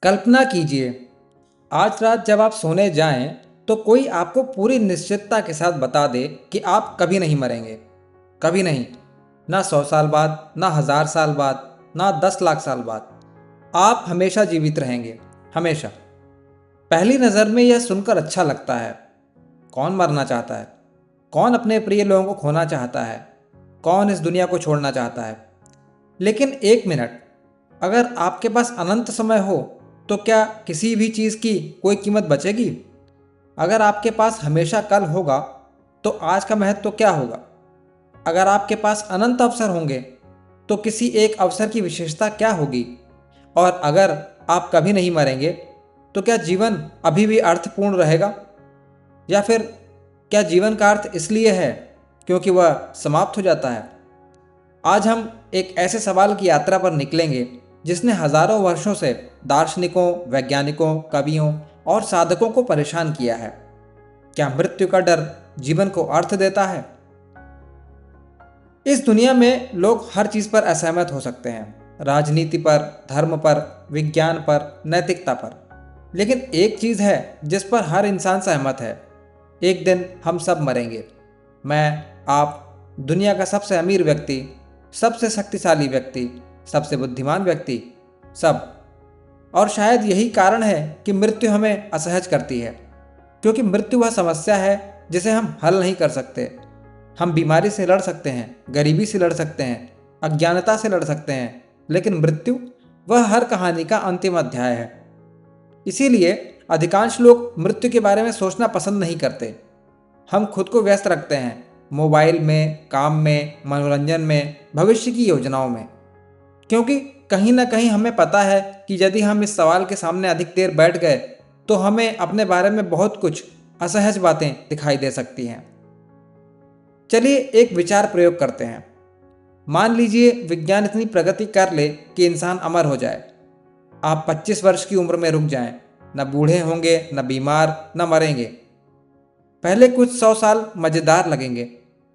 कल्पना कीजिए, आज रात जब आप सोने जाएं, तो कोई आपको पूरी निश्चितता के साथ बता दे कि आप कभी नहीं मरेंगे। कभी नहीं। ना 100 साल बाद, ना 1000 साल बाद, ना 10 लाख साल बाद। आप हमेशा जीवित रहेंगे। हमेशा। पहली नज़र में यह सुनकर अच्छा लगता है। कौन मरना चाहता है? कौन अपने प्रिय लोगों को खोना चाहता है? कौन इस दुनिया को छोड़ना चाहता है? लेकिन एक मिनट, अगर आपके पास अनंत समय हो, तो क्या किसी भी चीज़ की कोई कीमत बचेगी? अगर आपके पास हमेशा कल होगा, तो आज का महत्व तो क्या होगा? अगर आपके पास अनंत अवसर होंगे, तो किसी एक अवसर की विशेषता क्या होगी? और अगर आप कभी नहीं मरेंगे, तो क्या जीवन अभी भी अर्थपूर्ण रहेगा? या फिर क्या जीवन का अर्थ इसलिए है क्योंकि वह समाप्त हो जाता है? आज हम एक ऐसे सवाल की यात्रा पर निकलेंगे जिसने हजारों वर्षों से दार्शनिकों, वैज्ञानिकों, कवियों और साधकों को परेशान किया है। क्या मृत्यु का डर जीवन को अर्थ देता है? इस दुनिया में लोग हर चीज पर असहमत हो सकते हैं, राजनीति पर, धर्म पर, विज्ञान पर, नैतिकता पर। लेकिन एक चीज है जिस पर हर इंसान सहमत है। एक दिन हम सब मरेंगे। मैं, आप, दुनिया का सबसे अमीर व्यक्ति, सबसे शक्तिशाली व्यक्ति, सबसे बुद्धिमान व्यक्ति, सब। और शायद यही कारण है कि मृत्यु हमें असहज करती है, क्योंकि मृत्यु वह समस्या है जिसे हम हल नहीं कर सकते। हम बीमारी से लड़ सकते हैं, गरीबी से लड़ सकते हैं, अज्ञानता से लड़ सकते हैं, लेकिन मृत्यु वह हर कहानी का अंतिम अध्याय है। इसीलिए अधिकांश लोग मृत्यु के बारे में सोचना पसंद नहीं करते। हम खुद को व्यस्त रखते हैं, मोबाइल में, काम में, मनोरंजन में, भविष्य की योजनाओं में, क्योंकि कहीं ना कहीं हमें पता है कि यदि हम इस सवाल के सामने अधिक देर बैठ गए, तो हमें अपने बारे में बहुत कुछ असहज बातें दिखाई दे सकती हैं। चलिए एक विचार प्रयोग करते हैं। मान लीजिए विज्ञान इतनी प्रगति कर ले कि इंसान अमर हो जाए। आप 25 वर्ष की उम्र में रुक जाएं, न बूढ़े होंगे, न बीमार, न मरेंगे। पहले कुछ 100 साल मज़ेदार लगेंगे।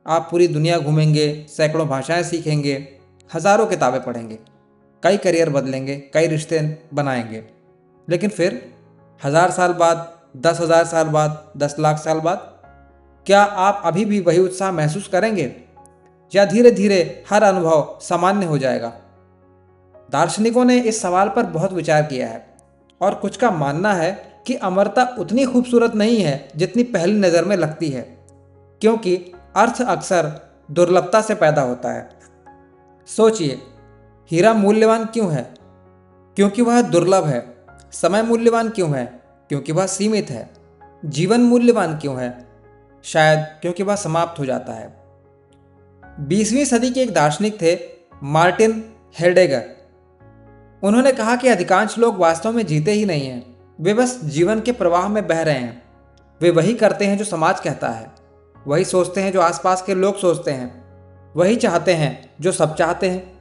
आप पूरी दुनिया घूमेंगे, सैकड़ों भाषाएं सीखेंगे, हजारों किताबें पढ़ेंगे, कई करियर बदलेंगे, कई रिश्ते बनाएंगे। लेकिन फिर 1000 साल बाद, 10,000 साल बाद, 10 लाख साल बाद, क्या आप अभी भी वही उत्साह महसूस करेंगे, या धीरे धीरे हर अनुभव सामान्य हो जाएगा? दार्शनिकों ने इस सवाल पर बहुत विचार किया है, और कुछ का मानना है कि अमरता उतनी खूबसूरत नहीं है जितनी पहली नज़र में लगती है, क्योंकि अर्थ अक्सर दुर्लभता से पैदा होता है। सोचिए, हीरा मूल्यवान क्यों है? क्योंकि वह दुर्लभ है। समय मूल्यवान क्यों है? क्योंकि वह सीमित है। जीवन मूल्यवान क्यों है? शायद क्योंकि वह समाप्त हो जाता है। 20वीं सदी के एक दार्शनिक थे, मार्टिन हेडेगर। उन्होंने कहा कि अधिकांश लोग वास्तव में जीते ही नहीं हैं, वे बस जीवन के प्रवाह में बह रहे हैं। वे वही करते हैं जो समाज कहता है, वही सोचते हैं जो आसपास के लोग सोचते हैं, वही चाहते हैं जो सब चाहते हैं।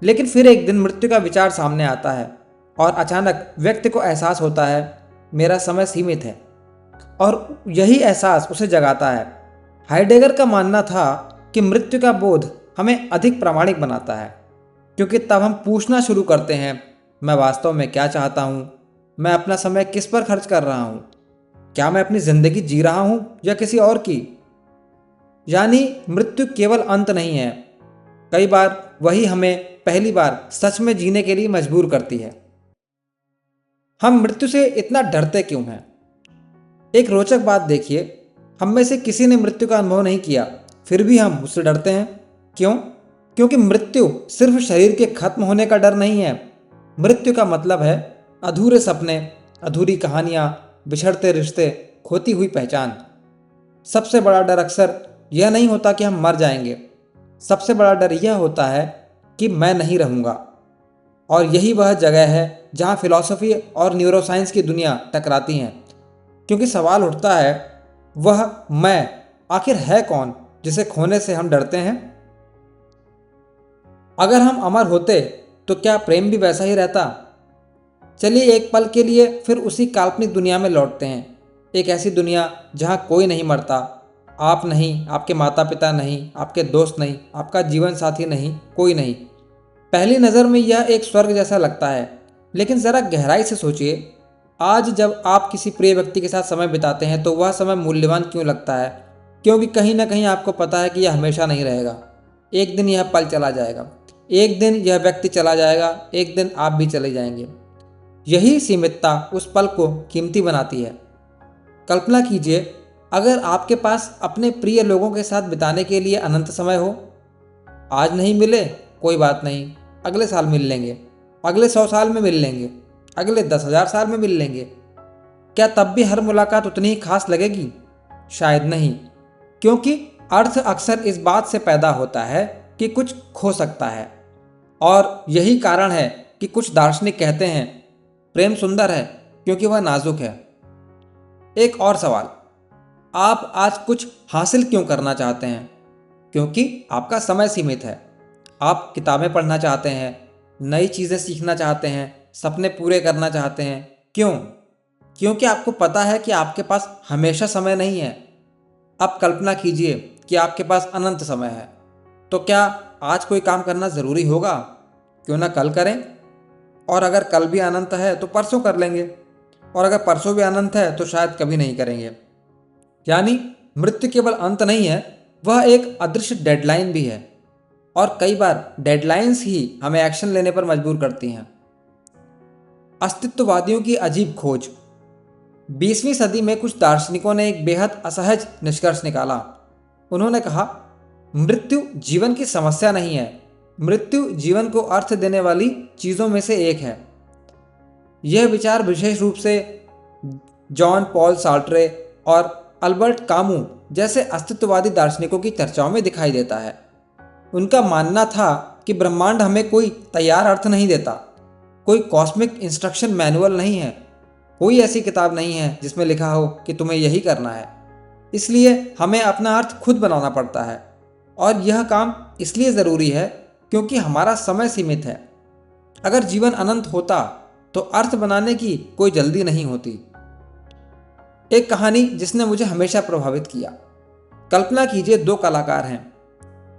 लेकिन फिर एक दिन मृत्यु का विचार सामने आता है, और अचानक व्यक्ति को एहसास होता है, मेरा समय सीमित है। और यही एहसास उसे जगाता है। हाइडेगर का मानना था कि मृत्यु का बोध हमें अधिक प्रामाणिक बनाता है, क्योंकि तब हम पूछना शुरू करते हैं, मैं वास्तव में क्या चाहता हूँ? मैं अपना समय किस पर खर्च कर रहा हूँ? क्या मैं अपनी जिंदगी जी रहा हूँ या किसी और की? यानी मृत्यु केवल अंत नहीं है, कई बार वही हमें पहली बार सच में जीने के लिए मजबूर करती है। हम मृत्यु से इतना डरते क्यों हैं? एक रोचक बात देखिए, हम में से किसी ने मृत्यु का अनुभव नहीं किया, फिर भी हम उससे डरते हैं। क्यों? क्योंकि मृत्यु सिर्फ शरीर के खत्म होने का डर नहीं है। मृत्यु का मतलब है अधूरे सपने, अधूरी कहानियाँ, बिछड़ते रिश्ते, खोती हुई पहचान। सबसे बड़ा डर अक्सर यह नहीं होता कि हम मर जाएंगे, सबसे बड़ा डर यह होता है कि मैं नहीं रहूँगा। और यही वह जगह है जहाँ फिलॉसफी और न्यूरोसाइंस की दुनिया टकराती हैं, क्योंकि सवाल उठता है, वह मैं आखिर है कौन जिसे खोने से हम डरते हैं? अगर हम अमर होते तो क्या प्रेम भी वैसा ही रहता? चलिए एक पल के लिए फिर उसी काल्पनिक दुनिया में लौटते हैं। एक ऐसी दुनिया जहाँ कोई नहीं मरता, आप नहीं, आपके माता पिता नहीं, आपके दोस्त नहीं, आपका जीवन साथी नहीं, कोई नहीं। पहली नज़र में यह एक स्वर्ग जैसा लगता है, लेकिन ज़रा गहराई से सोचिए, आज जब आप किसी प्रिय व्यक्ति के साथ समय बिताते हैं तो वह समय मूल्यवान क्यों लगता है? क्योंकि कहीं ना कहीं आपको पता है कि यह हमेशा नहीं रहेगा। एक दिन यह पल चला जाएगा, एक दिन यह व्यक्ति चला जाएगा, एक दिन आप भी चले जाएंगे। यही सीमितता उस पल को कीमती बनाती है। कल्पना कीजिए, अगर आपके पास अपने प्रिय लोगों के साथ बिताने के लिए अनंत समय हो। आज नहीं मिले कोई बात नहीं, अगले साल मिल लेंगे, अगले 100 साल में मिल लेंगे, अगले 10,000 साल में मिल लेंगे। क्या तब भी हर मुलाकात उतनी ही खास लगेगी? शायद नहीं, क्योंकि अर्थ अक्सर इस बात से पैदा होता है कि कुछ खो सकता है। और यही कारण है कि कुछ दार्शनिक कहते हैं प्रेम सुंदर है क्योंकि वह नाजुक है। एक और सवाल, आप आज कुछ हासिल क्यों करना चाहते हैं? क्योंकि आपका समय सीमित है। आप किताबें पढ़ना चाहते हैं, नई चीज़ें सीखना चाहते हैं, सपने पूरे करना चाहते हैं। क्यों? क्योंकि आपको पता है कि आपके पास हमेशा समय नहीं है। अब कल्पना कीजिए कि आपके पास अनंत समय है, तो क्या आज कोई काम करना ज़रूरी होगा? क्यों ना कल करें? और अगर कल भी अनंत है तो परसों कर लेंगे, और अगर परसों भी अनंत है तो शायद कभी नहीं करेंगे। यानी मृत्यु केवल अंत नहीं है, वह एक अदृश्य डेडलाइन भी है। और कई बार डेडलाइंस ही हमें एक्शन लेने पर मजबूर करती हैं। अस्तित्ववादियों की अजीब खोज। 20वीं सदी में कुछ दार्शनिकों ने एक बेहद असहज निष्कर्ष निकाला। उन्होंने कहा, मृत्यु जीवन की समस्या नहीं है, मृत्यु जीवन को अर्थ देने वाली चीज़ों में से एक है। यह विचार विशेष रूप से जॉन पॉल सार्ट्रे और अल्बर्ट कामू जैसे अस्तित्ववादी दार्शनिकों की चर्चाओं में दिखाई देता है। उनका मानना था कि ब्रह्मांड हमें कोई तैयार अर्थ नहीं देता, कोई कॉस्मिक इंस्ट्रक्शन मैनुअल नहीं है, कोई ऐसी किताब नहीं है जिसमें लिखा हो कि तुम्हें यही करना है। इसलिए हमें अपना अर्थ खुद बनाना पड़ता है, और यह काम इसलिए ज़रूरी है क्योंकि हमारा समय सीमित है। अगर जीवन अनंत होता तो अर्थ बनाने की कोई जल्दी नहीं होती। एक कहानी जिसने मुझे हमेशा प्रभावित किया। कल्पना कीजिए, दो कलाकार हैं।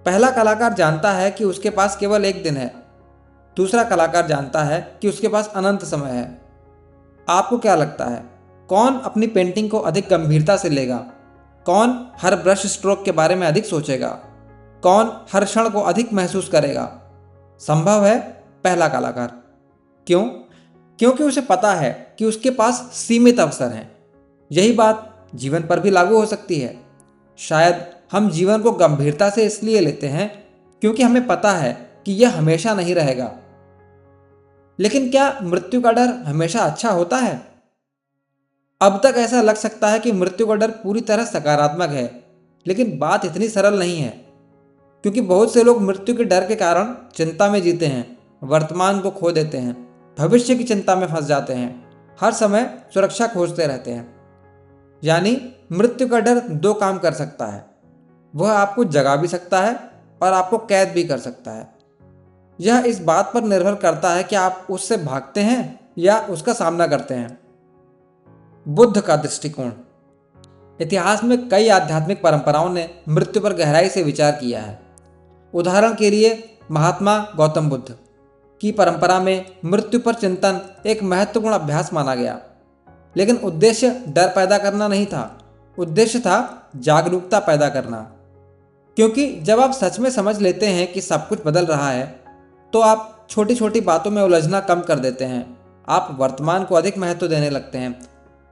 पहला कलाकार जानता है कि उसके पास केवल एक दिन है, दूसरा कलाकार जानता है कि उसके पास अनंत समय है। आपको क्या लगता है, कौन अपनी पेंटिंग को अधिक गंभीरता से लेगा? कौन हर ब्रश स्ट्रोक के बारे में अधिक सोचेगा? कौन हर क्षण को अधिक महसूस करेगा? संभव है पहला कलाकार। क्यों? क्योंकि उसे पता है कि उसके पास सीमित अवसर हैं। यही बात जीवन पर भी लागू हो सकती है। शायद हम जीवन को गंभीरता से इसलिए लेते हैं क्योंकि हमें पता है कि यह हमेशा नहीं रहेगा। लेकिन क्या मृत्यु का डर हमेशा अच्छा होता है? अब तक ऐसा लग सकता है कि मृत्यु का डर पूरी तरह सकारात्मक है, लेकिन बात इतनी सरल नहीं है। क्योंकि बहुत से लोग मृत्यु के डर के कारण चिंता में जीते हैं, वर्तमान को खो देते हैं, भविष्य की चिंता में फंस जाते हैं, हर समय सुरक्षा खोजते रहते हैं। यानी मृत्यु का डर दो काम कर सकता है, वह आपको जगा भी सकता है और आपको कैद भी कर सकता है। यह इस बात पर निर्भर करता है कि आप उससे भागते हैं या उसका सामना करते हैं। बुद्ध का दृष्टिकोण। इतिहास में कई आध्यात्मिक परंपराओं ने मृत्यु पर गहराई से विचार किया है। उदाहरण के लिए महात्मा गौतम बुद्ध की परंपरा में मृत्यु पर चिंतन एक महत्वपूर्ण अभ्यास माना गया। लेकिन उद्देश्य डर पैदा करना नहीं था, उद्देश्य था जागरूकता पैदा करना। क्योंकि जब आप सच में समझ लेते हैं कि सब कुछ बदल रहा है, तो आप छोटी छोटी बातों में उलझना कम कर देते हैं। आप वर्तमान को अधिक महत्व देने लगते हैं।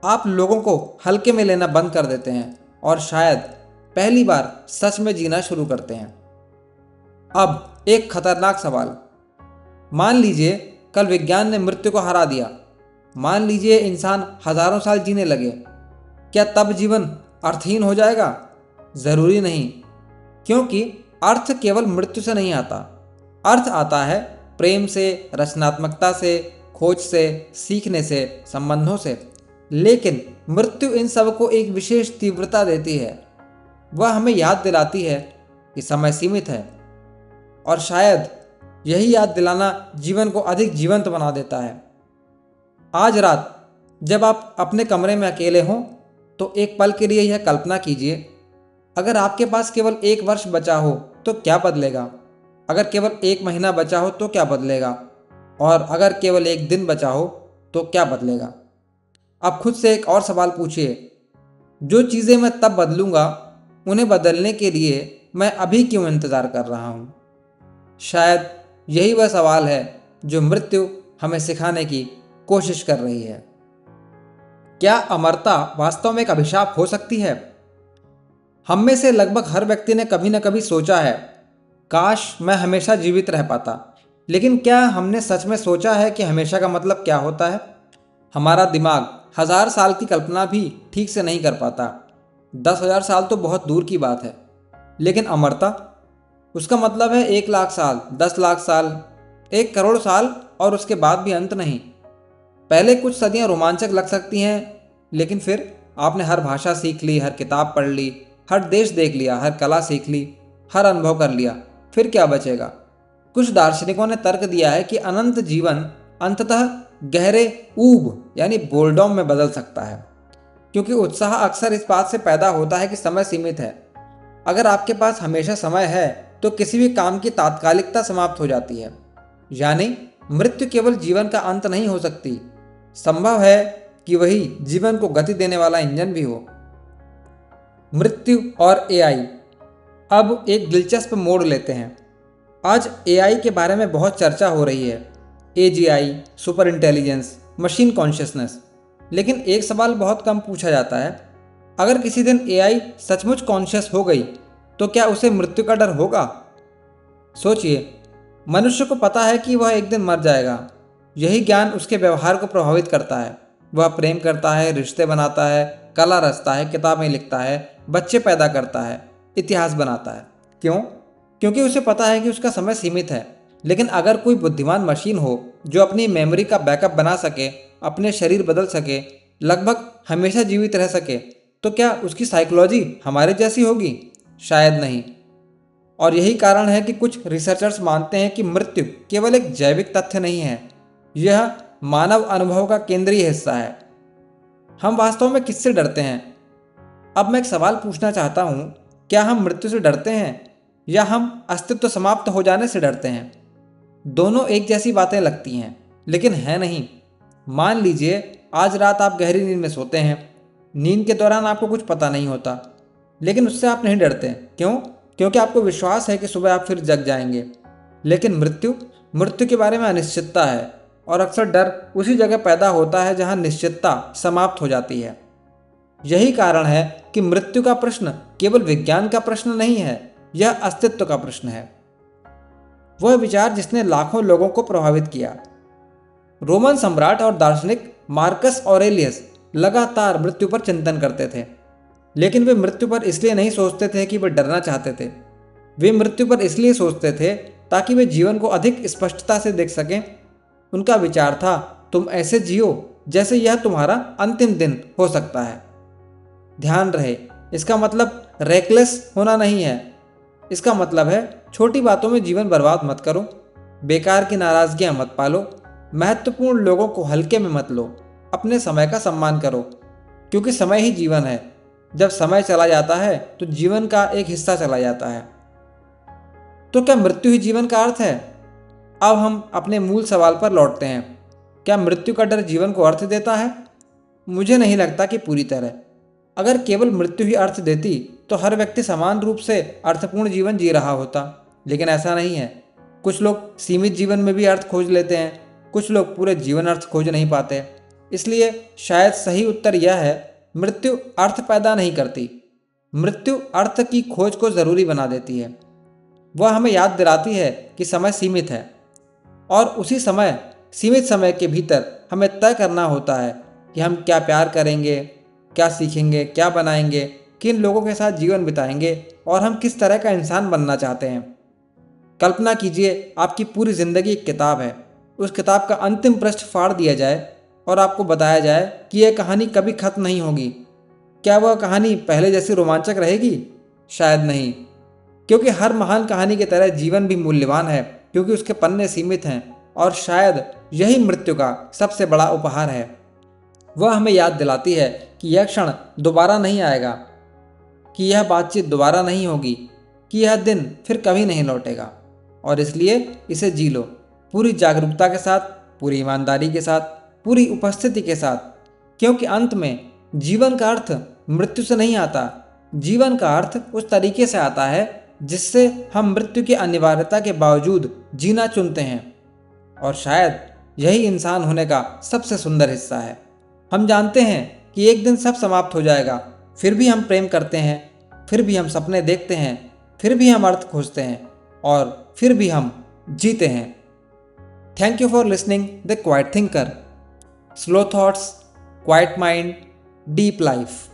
आप लोगों को हल्के में लेना बंद कर देते हैं और शायद पहली बार सच में जीना शुरू करते हैं। अब एक खतरनाक सवाल। मान लीजिए कल विज्ञान ने मृत्यु को हरा दिया। मान लीजिए इंसान हजारों साल जीने लगे। क्या तब जीवन अर्थहीन हो जाएगा? ज़रूरी नहीं, क्योंकि अर्थ केवल मृत्यु से नहीं आता। अर्थ आता है प्रेम से, रचनात्मकता से, खोज से, सीखने से, संबंधों से। लेकिन मृत्यु इन सब को एक विशेष तीव्रता देती है। वह हमें याद दिलाती है कि समय सीमित है, और शायद यही याद दिलाना जीवन को अधिक जीवंत बना देता है। आज रात जब आप अपने कमरे में अकेले हों, तो एक पल के लिए यह कल्पना कीजिए, अगर आपके पास केवल 1 वर्ष बचा हो तो क्या बदलेगा? अगर केवल 1 महीना बचा हो तो क्या बदलेगा? और अगर केवल एक दिन बचा हो तो क्या बदलेगा? अब खुद से एक और सवाल पूछिए, जो चीज़ें मैं तब बदलूंगा उन्हें बदलने के लिए मैं अभी क्यों इंतज़ार कर रहा हूँ? शायद यही वह सवाल है जो मृत्यु हमें सिखाने की कोशिश कर रही है। क्या अमरता वास्तव में एक अभिशाप हो सकती है? हम में से लगभग हर व्यक्ति ने कभी न कभी सोचा है, काश मैं हमेशा जीवित रह पाता। लेकिन क्या हमने सच में सोचा है कि हमेशा का मतलब क्या होता है? हमारा दिमाग 1000 साल की कल्पना भी ठीक से नहीं कर पाता। 10,000 साल तो बहुत दूर की बात है। लेकिन अमरता, उसका मतलब है 1,00,000 साल, 10,00,000 साल, 1 करोड़ साल, और उसके बाद भी अंत नहीं। पहले कुछ सदियां रोमांचक लग सकती हैं, लेकिन फिर आपने हर भाषा सीख ली, हर किताब पढ़ ली, हर देश देख लिया, हर कला सीख ली, हर अनुभव कर लिया, फिर क्या बचेगा? कुछ दार्शनिकों ने तर्क दिया है कि अनंत जीवन अंततः गहरे ऊब यानी बोर्डम में बदल सकता है, क्योंकि उत्साह अक्सर इस बात से पैदा होता है कि समय सीमित है। अगर आपके पास हमेशा समय है तो किसी भी काम की तात्कालिकता समाप्त हो जाती है। यानी मृत्यु केवल जीवन का अंत नहीं हो सकती, संभव है कि वही जीवन को गति देने वाला इंजन भी हो। मृत्यु और एआई। अब एक दिलचस्प मोड़ लेते हैं। आज एआई के बारे में बहुत चर्चा हो रही है, AGI, super intelligence, machine consciousness. लेकिन एक सवाल बहुत कम पूछा जाता है, अगर किसी दिन एआई सचमुच कॉन्शियस हो गई तो क्या उसे मृत्यु का डर होगा? सोचिए, मनुष्य को पता है कि वह एक दिन मर जाएगा। यही ज्ञान उसके व्यवहार को प्रभावित करता है। वह प्रेम करता है, रिश्ते बनाता है, कला रचता है, किताबें लिखता है, बच्चे पैदा करता है, इतिहास बनाता है। क्यों? क्योंकि उसे पता है कि उसका समय सीमित है। लेकिन अगर कोई बुद्धिमान मशीन हो जो अपनी मेमोरी का बैकअप बना सके, अपने शरीर बदल सके, लगभग हमेशा जीवित रह सके, तो क्या उसकी साइकोलॉजी हमारे जैसी होगी? शायद नहीं। और यही कारण है कि कुछ रिसर्चर्स मानते हैं कि मृत्यु केवल एक जैविक तथ्य नहीं है, यह मानव अनुभव का केंद्रीय हिस्सा है। हम वास्तव में किससे डरते हैं? अब मैं एक सवाल पूछना चाहता हूँ, क्या हम मृत्यु से डरते हैं या हम अस्तित्व समाप्त हो जाने से डरते हैं? दोनों एक जैसी बातें लगती हैं, लेकिन है नहीं। मान लीजिए आज रात आप गहरी नींद में सोते हैं। नींद के दौरान आपको कुछ पता नहीं होता, लेकिन उससे आप नहीं डरते। क्यों? क्योंकि आपको विश्वास है कि सुबह आप फिर जग जाएंगे। लेकिन मृत्यु के बारे में अनिश्चितता है, और अक्सर डर उसी जगह पैदा होता है जहां निश्चितता समाप्त हो जाती है। यही कारण है कि मृत्यु का प्रश्न केवल विज्ञान का प्रश्न नहीं है, यह अस्तित्व का प्रश्न है। वह विचार जिसने लाखों लोगों को प्रभावित किया। रोमन सम्राट और दार्शनिक मार्कस ऑरेलियस लगातार मृत्यु पर चिंतन करते थे, लेकिन वे मृत्यु पर इसलिए नहीं सोचते थे कि वे डरना चाहते थे। वे मृत्यु पर इसलिए सोचते थे ताकि वे जीवन को अधिक स्पष्टता से देख सकें। उनका विचार था, तुम ऐसे जियो जैसे यह तुम्हारा अंतिम दिन हो सकता है। ध्यान रहे, इसका मतलब रेकलेस होना नहीं है। इसका मतलब है छोटी बातों में जीवन बर्बाद मत करो, बेकार की नाराजगियां मत पालो, महत्वपूर्ण लोगों को हल्के में मत लो, अपने समय का सम्मान करो, क्योंकि समय ही जीवन है। जब समय चला जाता है तो जीवन का एक हिस्सा चला जाता है। तो क्या मृत्यु ही जीवन का अर्थ है? अब हम अपने मूल सवाल पर लौटते हैं, क्या मृत्यु का डर जीवन को अर्थ देता है? मुझे नहीं लगता कि पूरी तरह। अगर केवल मृत्यु ही अर्थ देती तो हर व्यक्ति समान रूप से अर्थपूर्ण जीवन जी रहा होता, लेकिन ऐसा नहीं है। कुछ लोग सीमित जीवन में भी अर्थ खोज लेते हैं, कुछ लोग पूरे जीवन अर्थ खोज नहीं पाते। इसलिए शायद सही उत्तर यह है, मृत्यु अर्थ पैदा नहीं करती, मृत्यु अर्थ की खोज को जरूरी बना देती है। वह हमें याद दिलाती है कि समय सीमित है, और उसी सीमित समय के भीतर हमें तय करना होता है कि हम क्या प्यार करेंगे, क्या सीखेंगे, क्या बनाएंगे, किन लोगों के साथ जीवन बिताएंगे, और हम किस तरह का इंसान बनना चाहते हैं। कल्पना कीजिए आपकी पूरी जिंदगी एक किताब है। उस किताब का अंतिम पृष्ठ फाड़ दिया जाए और आपको बताया जाए कि यह कहानी कभी खत्म नहीं होगी। क्या वह कहानी पहले जैसी रोमांचक रहेगी? शायद नहीं, क्योंकि हर महान कहानी की तरह जीवन भी मूल्यवान है, क्योंकि उसके पन्ने सीमित हैं। और शायद यही मृत्यु का सबसे बड़ा उपहार है। वह हमें याद दिलाती है कि यह क्षण दोबारा नहीं आएगा, कि यह बातचीत दोबारा नहीं होगी, कि यह दिन फिर कभी नहीं लौटेगा, और इसलिए इसे जी लो। पूरी जागरूकता के साथ, पूरी ईमानदारी के साथ, पूरी उपस्थिति के साथ, क्योंकि अंत में जीवन का अर्थ मृत्यु से नहीं आता। जीवन का अर्थ उस तरीके से आता है जिससे हम मृत्यु की अनिवार्यता के बावजूद जीना चुनते हैं। और शायद यही इंसान होने का सबसे सुंदर हिस्सा है। हम जानते हैं कि एक दिन सब समाप्त हो जाएगा, फिर भी हम प्रेम करते हैं, फिर भी हम सपने देखते हैं, फिर भी हम अर्थ खोजते हैं और फिर भी हम जीते हैं। Thank you for listening the quite thinker. Slow thoughts, quite mind, deep life.